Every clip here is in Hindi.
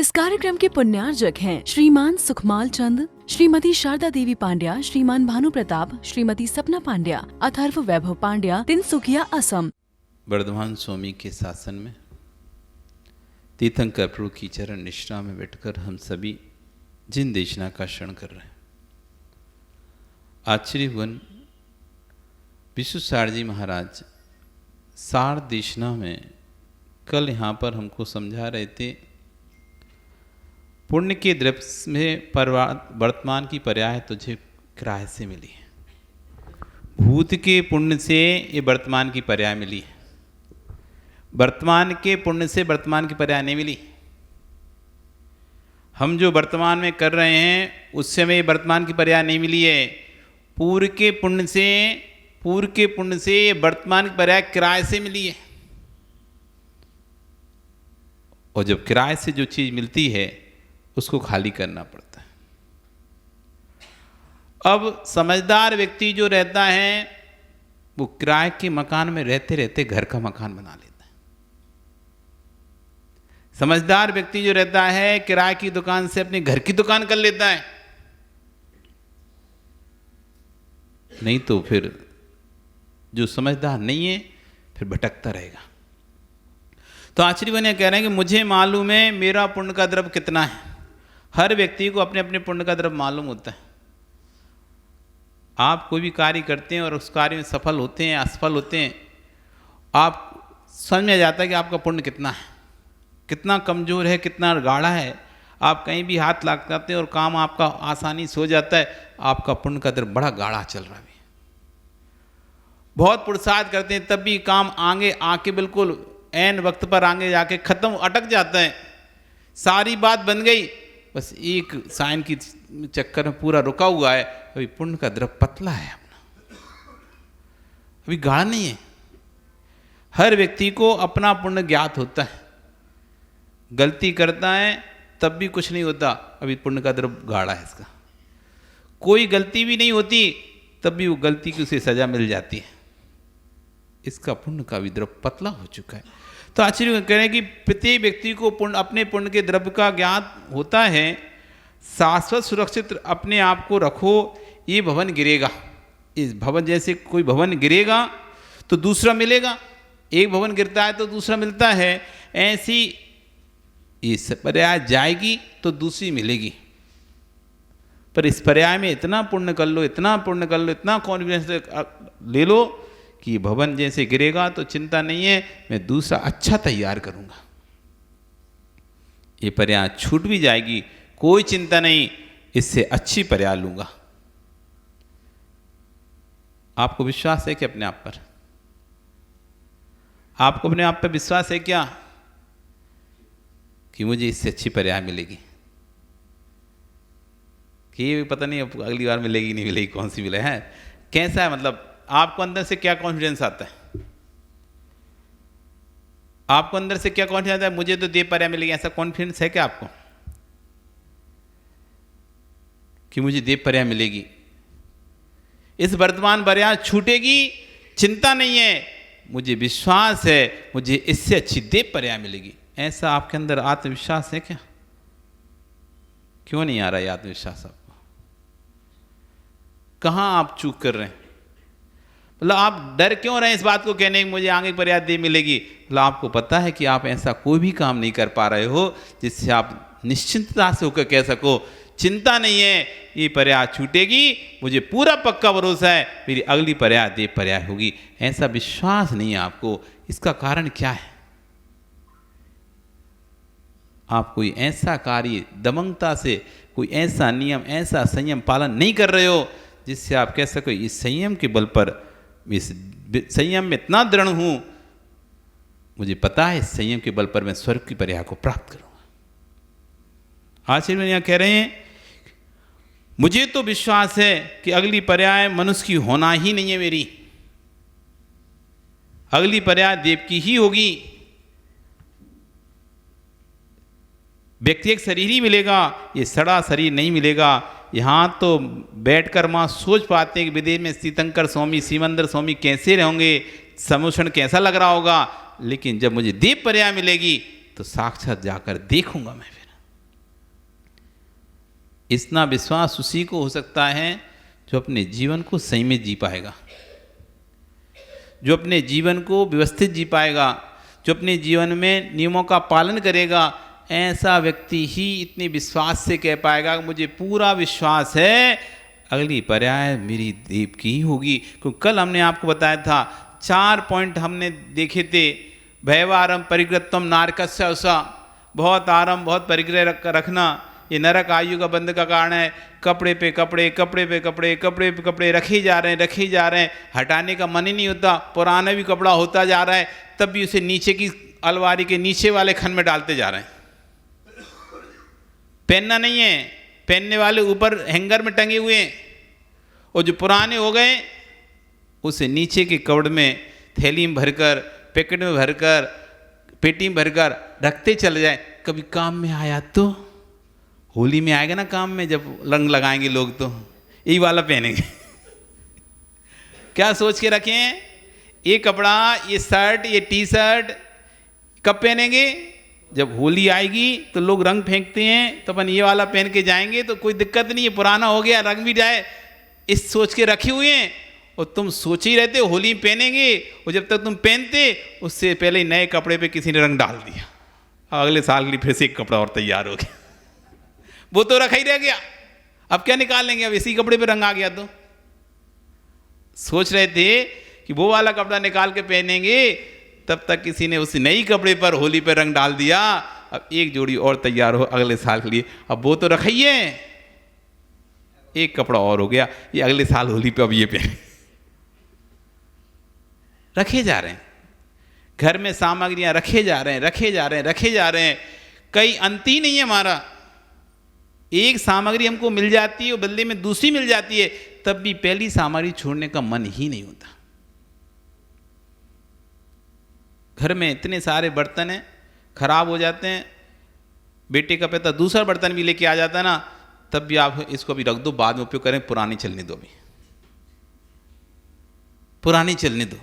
इस कार्यक्रम के पुण्यार्जक हैं श्रीमान सुखमाल चंद, श्रीमती शारदा देवी पांड्या, श्रीमान भानु प्रताप, श्रीमती सपना पांड्या, अथर्व वैभव पांड्या, तिनसुकिया, असम। वर्धमान स्वामी के शासन में तीर्थंकर प्रभु की चरण निष्ठा में बैठकर हम सभी जिन देशना का श्रवण कर रहे हैं, आचार्यवन विश्व सार जी महाराज सार देशना में कल यहाँ पर हमको समझा रहे थे, पुण्य के द्रव्य में वर्तमान की पर्याय तुझे किराए से मिली है। भूत के पुण्य से ये वर्तमान की पर्याय मिली है, वर्तमान के पुण्य से वर्तमान की पर्याय नहीं मिली। हम जो वर्तमान में कर रहे हैं उससे हमें वर्तमान की पर्याय नहीं मिली है। पूर्व के पुण्य से वर्तमान की पर्याय किराए से मिली है। और जब किराए से जो चीज मिलती है उसको खाली करना पड़ता है। अब समझदार व्यक्ति जो रहता है वो किराए के मकान में रहते रहते घर का मकान बना लेता है। समझदार व्यक्ति जो रहता है किराए की दुकान से अपने घर की दुकान कर लेता है। नहीं तो फिर जो समझदार नहीं है फिर भटकता रहेगा। तो आचार्य कह रहे हैं कि मुझे मालूम है मेरा पुण्य का द्रव्य कितना है। हर व्यक्ति को अपने अपने पुण्य का द्रव्य मालूम होता है। आप कोई भी कार्य करते हैं और उस कार्य में सफल होते हैं, असफल होते हैं, आप समझ में आ जाता है कि आपका पुण्य कितना है, कितना कमजोर है, कितना गाढ़ा है। आप कहीं भी हाथ लगाते हैं और काम आपका आसानी से हो जाता है, आपका पुण्य का द्रव्य बड़ा गाढ़ा चल रहा है। बहुत पुरुषार्थ करते हैं तब भी काम आगे आके बिल्कुल ऐन वक्त पर आगे जाके खत्म अटक जाता है। सारी बात बन गई, बस एक साइन की चक्कर में पूरा रुका हुआ है। अभी पुण्य का द्रव्य पतला है, अपना अभी गाढ़ा नहीं है। हर व्यक्ति को अपना पुण्य ज्ञात होता है। गलती करता है तब भी कुछ नहीं होता, अभी पुण्य का द्रव्य गाढ़ा है इसका। कोई गलती भी नहीं होती तब भी वो गलती की उसे सजा मिल जाती है, इसका पुण्य का भी द्रव्य पतला हो चुका है। तो आचार्य कह रहे हैं कि प्रत्येक व्यक्ति को पुण्य अपने पुण्य के द्रव्य का ज्ञात होता है। शाश्वत सुरक्षित अपने आप को रखो, ये भवन गिरेगा। इस भवन जैसे कोई भवन गिरेगा तो दूसरा मिलेगा, एक भवन गिरता है तो दूसरा मिलता है, ऐसी इस पर्याय जाएगी तो दूसरी मिलेगी। पर इस पर्याय में इतना पुण्य कर लो, इतना पुण्य कर लो, इतना कॉन्फिडेंस ले लो कि भवन जैसे गिरेगा तो चिंता नहीं है, मैं दूसरा अच्छा तैयार करूंगा। ये पर्याय छूट भी जाएगी, कोई चिंता नहीं, इससे अच्छी पर्याय लूंगा। आपको विश्वास है कि अपने आप पर? आपको अपने आप पर विश्वास है क्या कि मुझे इससे अच्छी पर्याय मिलेगी? कि ये पता नहीं अब अगली बार मिलेगी नहीं मिलेगी, कौन सी मिले है, कैसा है, मतलब आपको अंदर से क्या कॉन्फिडेंस आता है? आपको अंदर से क्या कॉन्फिडेंस आता है? मुझे तो देव पर्याय मिलेगी, ऐसा कॉन्फिडेंस है क्या आपको कि मुझे देव पर्याय मिलेगी? इस वर्तमान पर्याय छूटेगी, चिंता नहीं है, मुझे विश्वास है मुझे इससे अच्छी देव पर्याय मिलेगी। ऐसा आपके अंदर आत्मविश्वास है क्या? क्यों नहीं आ रहा है आत्मविश्वास आपको? कहां आप चूक कर रहे हैं? मतलब आप डर क्यों रहे हैं इस बात को कहने की मुझे आगे पर्याय दे मिलेगी? मतलब आपको पता है कि आप ऐसा कोई भी काम नहीं कर पा रहे हो जिससे आप निश्चिंतता से होकर कह सको चिंता नहीं है, ये पर्याय छूटेगी, मुझे पूरा पक्का भरोसा है मेरी अगली पर्याय देव पर्याय होगी। ऐसा विश्वास नहीं है आपको। इसका कारण क्या है? आप कोई ऐसा कार्य दमंगता से, कोई ऐसा नियम, ऐसा संयम पालन नहीं कर रहे हो जिससे आप कह सको इस संयम के बल पर, इस संयम में इतना दृढ़ हूं, मुझे पता है इस संयम के बल पर मैं स्वर्ग की पर्याय को प्राप्त करूंगा। आचार्य यहां कह रहे हैं मुझे तो विश्वास है कि अगली पर्याय मनुष्य की होना ही नहीं है, मेरी अगली पर्याय देव की ही होगी। व्यक्ति एक शरीर ही मिलेगा, ये सड़ा शरीर नहीं मिलेगा। यहाँ तो बैठकर माँ सोच पाते हैं कि विदेश में तीर्थंकर स्वामी, सीमंदर स्वामी कैसे रहेंगे, समोषण कैसा लग रहा होगा, लेकिन जब मुझे देव पर्याय मिलेगी तो साक्षात जाकर देखूंगा मैं। फिर इतना विश्वास उसी को हो सकता है जो अपने जीवन को सही में जी पाएगा, जो अपने जीवन को व्यवस्थित जी पाएगा, जो अपने जीवन में नियमों का पालन करेगा। ऐसा व्यक्ति ही इतने विश्वास से कह पाएगा मुझे पूरा विश्वास है अगली पर्याय मेरी देव की ही होगी। क्योंकि कल हमने आपको बताया था 4 पॉइंट हमने देखे थे। भयवारम परिग्रहत्वम नारकस्य उषा, बहुत आराम बहुत परिग्रह रखना ये नरक आयु का बंध का कारण है। कपड़े पे कपड़े, कपड़े पे कपड़े, कपड़े पे कपड़े रखे जा रहे हैं, हटाने का मन ही नहीं होता। पुराना भी कपड़ा होता जा रहा है तब भी उसे नीचे की अलमारी के नीचे वाले खन में डालते जा रहे हैं। पहनना नहीं है, पहनने वाले ऊपर हैंगर में टंगे हुए हैं, और जो पुराने हो गए उसे नीचे के कपड़ में थैली में भरकर, पैकेट में भरकर, पेटी में भरकर रखते चले जाए। कभी काम में आया तो होली में आएगा ना काम में, जब रंग लगाएंगे लोग तो यही वाला पहनेंगे। क्या सोच के रखे हैं? ये कपड़ा, ये शर्ट, ये टी शर्ट कब पहनेंगे? जब होली आएगी तो लोग रंग फेंकते हैं तो अपन ये वाला पहन के जाएंगे तो कोई दिक्कत नहीं है, पुराना हो गया रंग भी जाए, इस सोच के रखे हुए हैं। और तुम सोच ही रहते हो होली में पहनेंगे, और जब तक तुम पहनते उससे पहले ही नए कपड़े पे किसी ने रंग डाल दिया, अगले साल के लिए फिर से एक कपड़ा और तैयार हो गया। वो तो रखा ही रह गया, अब क्या निकाल लेंगे? अब इसी कपड़े पे रंग आ गया तो सोच रहे थे कि वो वाला कपड़ा निकाल के पहनेंगे, तब तक किसी ने उस नई कपड़े पर होली पे रंग डाल दिया। अब एक जोड़ी और तैयार हो अगले साल के लिए, अब वो तो रखा ही है, एक कपड़ा और हो गया, ये अगले साल होली पे अब ये पहने। रखे जा रहे हैं घर में सामग्रियां, रखे जा रहे हैं, रखे जा रहे हैं, रखे जा रहे हैं, कई अंत ही नहीं है हमारा। एक सामग्री हमको मिल जाती है और बदले में दूसरी मिल जाती है, तब भी पहली सामग्री छोड़ने का मन ही नहीं होता। घर में इतने सारे बर्तन हैं, खराब हो जाते हैं, बेटे का पिता दूसरा बर्तन भी लेके आ जाता है ना, तब भी आप इसको भी रख दो, बाद में उपयोग करें, पुरानी चलने दो, अभी पुरानी चलने दो।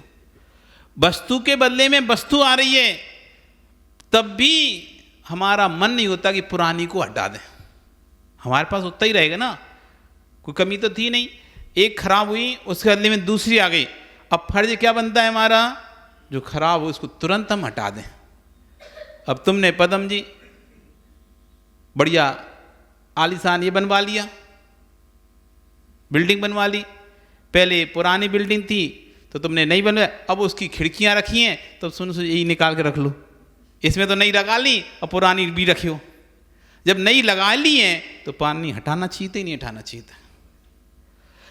वस्तु के बदले में वस्तु आ रही है, तब भी हमारा मन नहीं होता कि पुरानी को हटा दें। हमारे पास उतना ही रहेगा ना, कोई कमी तो थी नहीं। एक खराब हुई उसके बदले में दूसरी आ गई, अब फर्ज क्या बनता है हमारा? जो खराब हो उसको तुरंत हम हटा दें। अब तुमने पदम जी बढ़िया आलीशान ये बनवा लिया, बिल्डिंग बनवा ली, पहले पुरानी बिल्डिंग थी तो तुमने नहीं बनवाया, अब उसकी खिड़कियां रखी हैं तो सुन यही निकाल के रख लो, इसमें तो नई लगा ली और पुरानी भी रखियो। जब नई लगा ली है तो पानी हटाना चाहिए था, नहीं हटाना चाहिए था।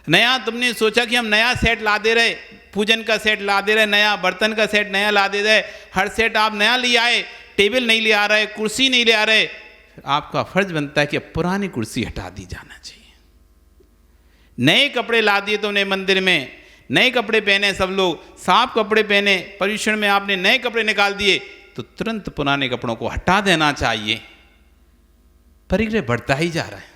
नया तुमने सोचा कि हम नया सेट ला दे रहे, पूजन का सेट ला दे रहे, नया बर्तन का सेट नया ला दे रहे, हर सेट आप नया ले आए, टेबल नहीं ले आ रहे, कुर्सी नहीं ले आ रहे, आपका फर्ज बनता है कि अब पुरानी कुर्सी हटा दी जाना चाहिए। नए कपड़े ला दिए तुमने मंदिर में, नए कपड़े पहने सब लोग, साफ कपड़े पहने, पर्यूषण में आपने नए कपड़े निकाल दिए, तो तुरंत पुराने कपड़ों को हटा देना चाहिए। परिग्रह बढ़ता ही जा रहा है,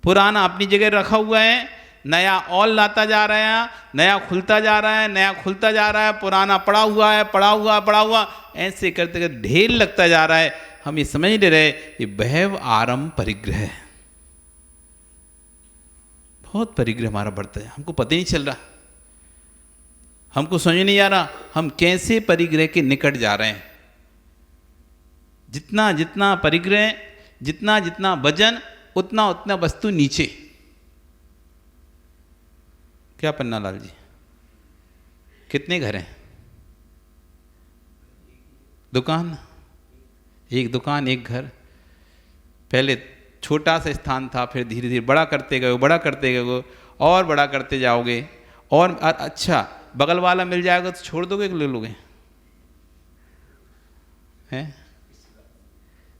पुराना अपनी जगह रखा हुआ है, नया और लाता जा रहा है, नया खुलता जा रहा है, नया खुलता जा रहा है, पुराना पड़ा हुआ है, पड़ा हुआ पड़ा हुआ, ऐसे करते करते ढेर लगता जा रहा है। हम ये समझ नहीं रहे ये भैव आरंभ परिग्रह है, बहुत परिग्रह हमारा बढ़ता है, हमको पता ही नहीं चल रहा, हमको समझ नहीं आ रहा हम कैसे परिग्रह के निकट जा रहे हैं। जितना जितना परिग्रह, जितना जितना वजन, उतना उतना वस्तु नीचे। क्या पन्नालाल जी, कितने घर हैं? दुकान, एक दुकान एक घर। पहले छोटा सा स्थान था, फिर धीरे धीरे बड़ा करते गए, बड़ा करते गए, और बड़ा करते जाओगे, और अच्छा बगल वाला मिल जाएगा तो छोड़ दोगे कि ले लोगे? हैं?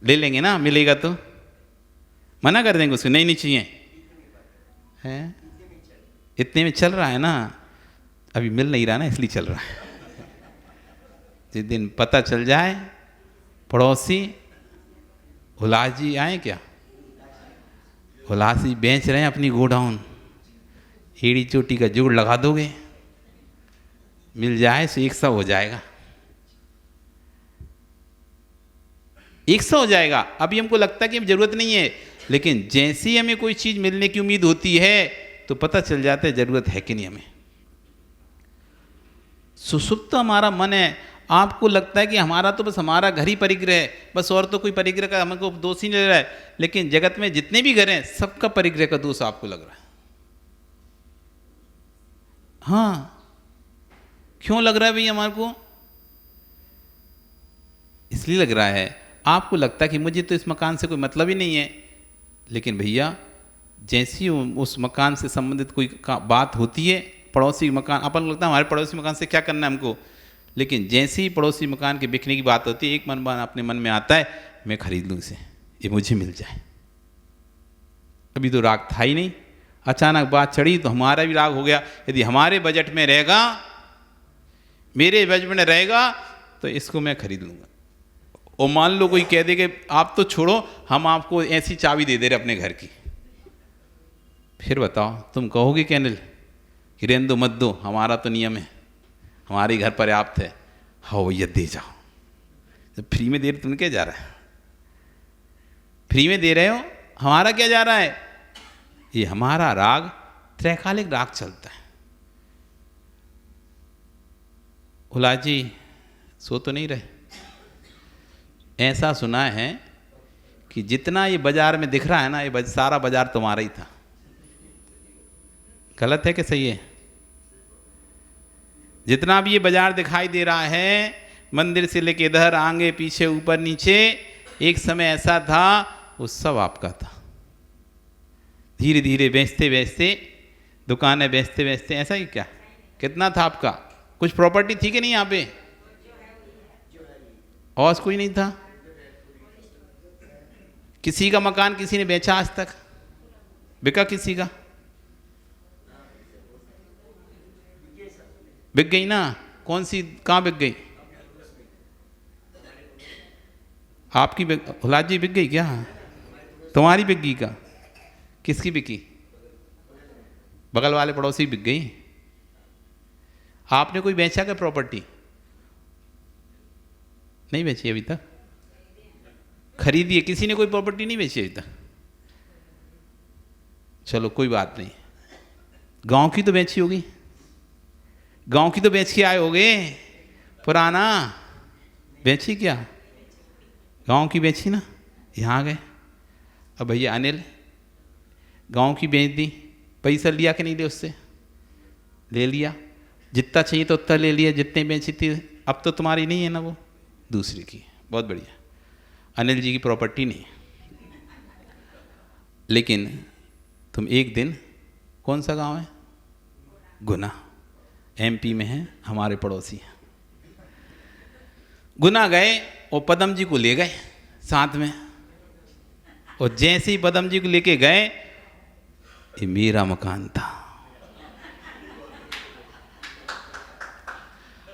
ले लेंगे ना, मिलेगा तो मना कर देंगे उसको, नहीं चाहिए हैं, इतने में चल रहा है ना, अभी मिल नहीं रहा ना इसलिए चल रहा है। जिस दिन पता चल जाए, पड़ोसी हुलास जी आए क्या, हुलास जी बेच रहे हैं अपनी गोडाउन, एड़ी चोटी का जोड़ लगा दोगे, मिल जाए तो 100 हो जाएगा, 100 हो जाएगा। अभी हमको लगता है कि जरूरत नहीं है, लेकिन जैसे ही हमें कोई चीज़ मिलने की उम्मीद होती है तो पता चल जाता है ज़रूरत है कि नहीं हमें। सुसुप्त हमारा मन है, आपको लगता है कि हमारा तो बस हमारा घर ही परिग्रह है, बस और तो कोई परिग्रह का हमको दोष ही नहीं लग रहा है, लेकिन जगत में जितने भी घर हैं सबका परिग्रह का दोष आपको लग रहा है। हाँ, क्यों लग रहा है भाई हमारे को? इसलिए लग रहा है, आपको लगता है कि मुझे तो इस मकान से कोई मतलब ही नहीं है, लेकिन भैया जैसी उस मकान से संबंधित कोई बात होती है, पड़ोसी मकान, अपन लगता है हमारे पड़ोसी मकान से क्या करना है हमको, लेकिन जैसे ही पड़ोसी मकान के बिकने की बात होती है, एक मन अपने मन में आता है मैं खरीद लूँ इसे, ये मुझे मिल जाए। अभी तो राग था ही नहीं, अचानक बात चढ़ी तो हमारा भी राग हो गया। यदि हमारे बजट में रहेगा, मेरे बजट में रहेगा तो इसको मैं खरीद लूँगा। और मान लो कोई कह दे कि आप तो छोड़ो, हम आपको ऐसी चाबी दे दे रहे अपने घर की, फिर बताओ तुम कहोगे कि अनिल कि रहने दो मत दो, हमारा तो नियम है, हमारे घर पर्याप्त है। हाँ भैया दे जाओ, जब फ्री में दे रहे तुमने क्या जा रहा है? फ्री में दे रहे हो, हमारा क्या जा रहा है? ये हमारा राग त्रैकालिक राग चलता है। उला जी सो तो नहीं रहे? ऐसा सुना है कि जितना ये बाजार में दिख रहा है ना, ये सारा बाजार तुम्हारा ही था। गलत है कि सही है? जितना भी ये बाजार दिखाई दे रहा है, मंदिर से लेके इधर, आगे पीछे ऊपर नीचे, एक समय ऐसा था वो सब आपका था। धीरे धीरे बेचते बेचते, दुकानें बेचते बेचते, ऐसा ही क्या कितना था आपका? कुछ प्रॉपर्टी थी कि नहीं यहाँ पे? और कोई नहीं था? किसी का मकान किसी ने बेचा आज तक? बिका किसी का? बिक गई ना? कौन सी, कहाँ बिक गई? आपकी हुलाद जी बिक गई क्या? तुम्हारी बिक गई का? किसकी बिकी? बगल वाले पड़ोसी बिक गई। आपने कोई बेचा क्या प्रॉपर्टी? नहीं बेची अभी तक? खरीदी है? किसी ने कोई प्रॉपर्टी नहीं बेची अभी तक? चलो कोई बात नहीं, गांव की तो बेची होगी, गांव की तो बेच के आए होगे। पुराना बेची क्या? गांव की बेची ना, यहाँ आ गए। अब भैया अनिल गांव की बेच दी, पैसा लिया कि नहीं लिया? उससे ले लिया, जितना चाहिए तो उतना ले लिया, जितने बेची थी। अब तो तुम्हारी नहीं है ना, वो दूसरी की। बहुत बढ़िया, अनिल जी की प्रॉपर्टी नहीं। लेकिन तुम एक दिन, कौन सा गांव है? गुना, एमपी में है, हमारे पड़ोसी हैं। गुना गए और पदम जी को ले गए साथ में, और जैसे ही पदम जी को लेके गए, ये मेरा मकान था।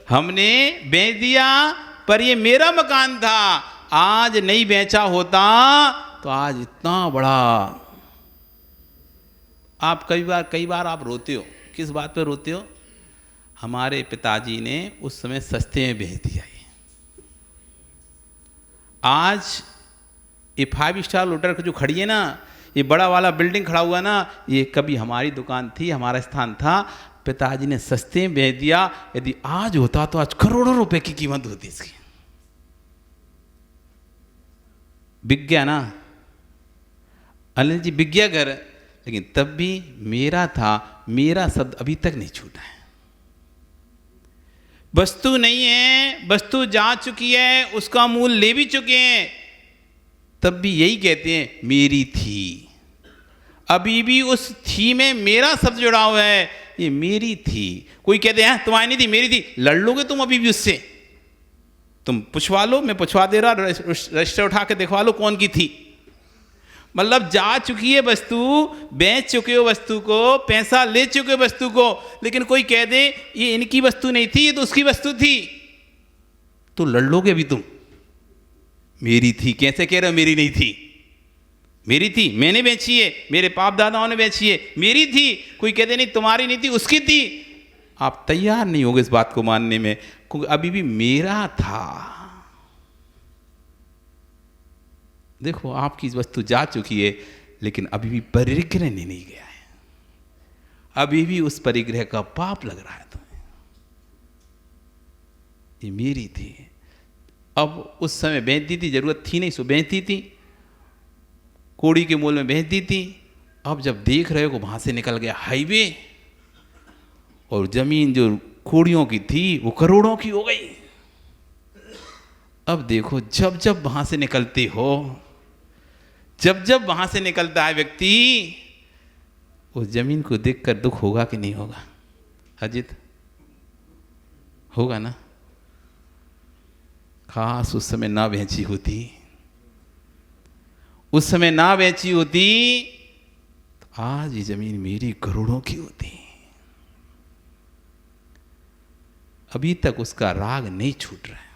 हमने बेच दिया, पर ये मेरा मकान था। आज नहीं बेचा होता तो आज इतना बड़ा। आप कई बार आप रोते हो। किस बात पे रोते हो? हमारे पिताजी ने उस समय सस्ते में बेच दिया। ये आज ये 5 स्टार होटल जो खड़ी है ना, ये बड़ा वाला बिल्डिंग खड़ा हुआ ना, ये कभी हमारी दुकान थी, हमारा स्थान था। पिताजी ने सस्ते में बेच दिया। यदि आज होता तो आज करोड़ों रुपए की कीमत होती इसकी। बिक गया ना अनिल जी, बिक गया घर, लेकिन तब भी मेरा था। मेरा शब्द अभी तक नहीं छूटा है। वस्तु नहीं है, वस्तु जा चुकी है, उसका मूल ले भी चुके हैं, तब भी यही कहते हैं मेरी थी। अभी भी उस थी में मेरा शब्द जुड़ा हुआ है, ये मेरी थी। कोई कहते हैं तुम्हारी नहीं थी, मेरी थी। लड़ लोगे तुम अभी भी उससे? तुम पूछवा लो, मैं पूछवा दे रहा, रजिस्टर उठा के दिखवा लो कौन की थी। मतलब जा चुकी है वस्तु, बेच चुके हो वस्तु को, पैसा ले चुके हो वस्तु को, लेकिन कोई कह दे ये इनकी वस्तु नहीं थी, ये तो उसकी वस्तु थी, तो लड़ लोगे अभी तुम? मेरी थी कैसे कह रहे हो? मेरी नहीं थी। मेरी थी, मैंने बेची है, मेरे बाप दादाओं ने बेची है, मेरी थी। कोई कहते नहीं तुम्हारी नहीं थी, उसकी थी। आप तैयार नहीं होगे इस बात को मानने में, क्योंकि अभी भी मेरा था। देखो आपकी वस्तु जा चुकी है, लेकिन अभी भी परिग्रह नहीं गया है, अभी भी उस परिग्रह का पाप लग रहा है तुम्हें। ये मेरी थी, अब उस समय बेचती थी, जरूरत थी नहीं सो बेचती थी, कोड़ी के मोल में बेचती थी। अब जब देख रहे हो वहां से निकल गया हाईवे, और जमीन जो कोड़ियों की थी वो करोड़ों की हो गई। अब देखो, जब जब वहां से निकलते हो, जब जब वहां से निकलता है व्यक्ति, उस जमीन को देखकर दुख होगा कि नहीं होगा? अजित, होगा ना? खास उस समय ना बेची होती, उस समय ना बेची होती तो आज ये जमीन मेरी करोड़ों की होती। अभी तक उसका राग नहीं छूट रहा है,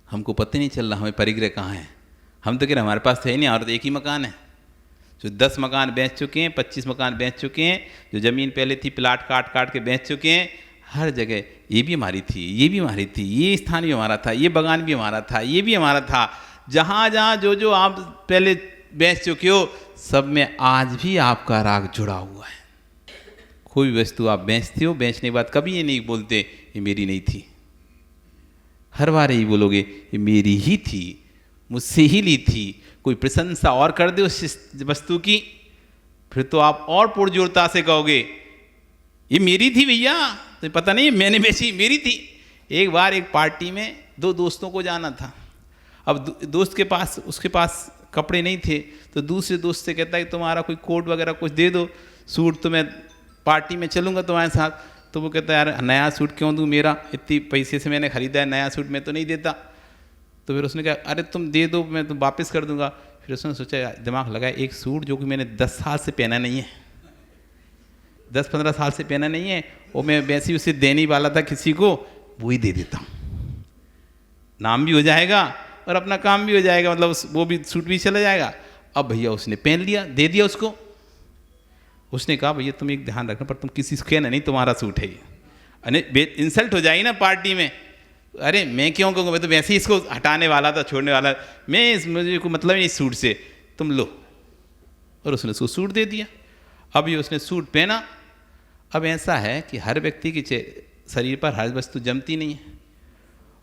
हमको पता नहीं चल रहा हमें परिग्रह कहाँ है। हम तो कह रहे हमारे पास तो है नहीं, और एक ही मकान है। जो 10 मकान बेच चुके हैं, 25 मकान बेच चुके हैं, जो ज़मीन पहले थी प्लाट काट काट के बेच चुके हैं, हर जगह ये भी हमारी थी, ये भी हमारी थी, ये स्थान भी हमारा था, ये बगान भी हमारा था, ये भी हमारा था। जहाँ जहाँ जो जो आप पहले बेच चुके हो, सब में आज भी आपका राग जुड़ा हुआ है। कोई वस्तु आप बेचते हो, बेचने के बाद कभी ये नहीं बोलते ये मेरी नहीं थी, हर बार यही बोलोगे ये मेरी ही थी, मुझसे ही ली थी। कोई प्रशंसा और कर दे उस वस्तु की, फिर तो आप और पुरजोरता से कहोगे ये मेरी थी भैया, तो पता नहीं मैंने बेची, मेरी थी। एक बार एक पार्टी में 2 दोस्तों को जाना था। अब दोस्त के पास, उसके पास कपड़े नहीं थे, तो दूसरे दोस्त से कहता है कि तुम्हारा कोई कोट वगैरह कुछ दे दो, सूट, तो मैं पार्टी में चलूँगा तुम्हारे साथ। तो वो कहता है यार नया सूट क्यों दूँ, मेरा इतनी पैसे से मैंने ख़रीदा है, नया सूट मैं तो नहीं देता। तो फिर उसने कहा अरे तुम दे दो, मैं तुम वापस कर दूंगा। फिर उसने सोचा, दिमाग लगाया, एक सूट जो कि मैंने 10 साल से पहना नहीं है, 10-15 साल से पहना नहीं है, और मैं वैसे ही उसे देने वाला था किसी को, वो ही दे देता हूँ, नाम भी हो जाएगा और अपना काम भी हो जाएगा, मतलब वो भी सूट भी चला जाएगा। अब भैया उसने पहन लिया, दे दिया उसको। उसने कहा भैया तुम एक ध्यान रखना, पर तुम किसी से कहना नहीं तुम्हारा सूट है ये, अरे इंसल्ट हो जाएगी ना पार्टी में। अरे मैं क्यों कहूँगा, मैं तो वैसे ही इसको हटाने वाला था, छोड़ने वाला, मुझे को मतलब नहीं सूट से, तुम लो। और उसने उसको सूट दे दिया। अब ये उसने सूट पहना। अब ऐसा है कि हर व्यक्ति के शरीर पर हर वस्तु जमती नहीं है,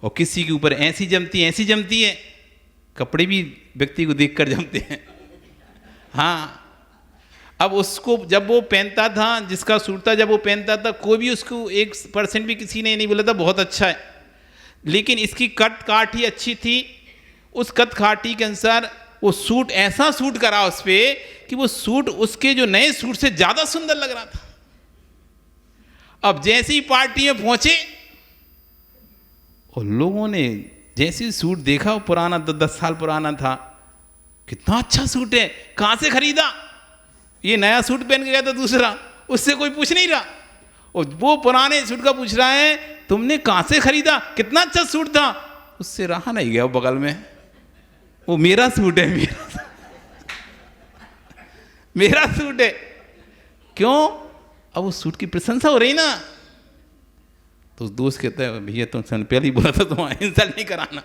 और किसी के ऊपर ऐसी जमती है, कपड़े भी व्यक्ति को देखकर जमते हैं। हाँ, अब उसको जब वो पहनता था, जिसका सूट था, जब वो पहनता था, कोई भी उसको 1% भी किसी ने नहीं बोला था बहुत अच्छा है, लेकिन इसकी कट काट ही अच्छी थी। उस कट काटी के अनुसार वो सूट ऐसा सूट करा उस पर कि वो सूट उसके जो नए सूट से ज़्यादा सुंदर लग रहा था। अब जैसे ही पार्टी में पहुंचे और लोगों ने जैसे ही सूट देखा, वो पुराना 10 साल पुराना था, कितना अच्छा सूट है, कहाँ से खरीदा? ये नया सूट पहन के गया था दूसरा, उससे कोई पूछ नहीं रहा, और वो पुराने सूट का पूछ रहा है तुमने कहाँ से खरीदा, कितना अच्छा सूट था। उससे रहा नहीं गया, वो बगल में, वो मेरा सूट है, मेरा सूट है। क्यों? अब उस सूट की प्रशंसा हो रही ना। तो उस दोस्त कहता है भैया तुमने पहले ही बोला था तुम्हारा इंसल्ट नहीं कराना,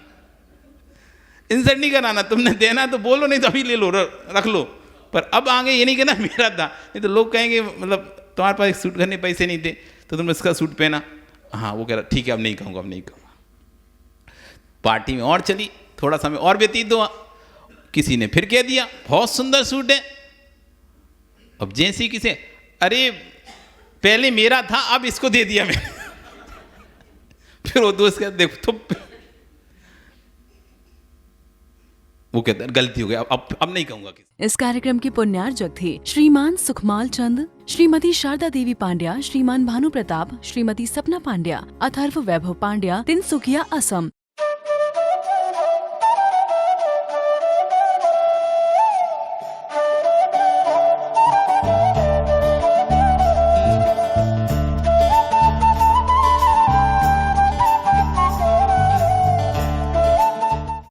इंसल्ट नहीं कराना, तुमने देना तो बोलो, नहीं तो अभी ले लो, रख लो, पर अब आगे ये नहीं कहना मेरा था, नहीं तो लोग कहेंगे मतलब तुम्हारे पास एक सूट करने पैसे नहीं थे तो तुमने इसका सूट पहना। हाँ, वो कह रहा ठीक है अब नहीं कहूँगा, अब नहीं कहूँगा। पार्टी में और चली, थोड़ा समय और व्यतीत हुआ, किसी ने फिर कह दिया बहुत सुंदर सूट है। अब जैसे ही किसी, अरे पहले मेरा था अब इसको दे दिया मैंने। फिर वो दोस्त कहता देखो तो वो कहता है गलती हो गई, अब नहीं कहूंगा। इस कार्यक्रम के पुण्यार्जक थे श्रीमान सुखमाल चंद, श्रीमती शारदा देवी पांड्या, श्रीमान भानु प्रताप, श्रीमती सपना पांड्या, अथर्व वैभव पांड्या, तिनसुकिया, असम।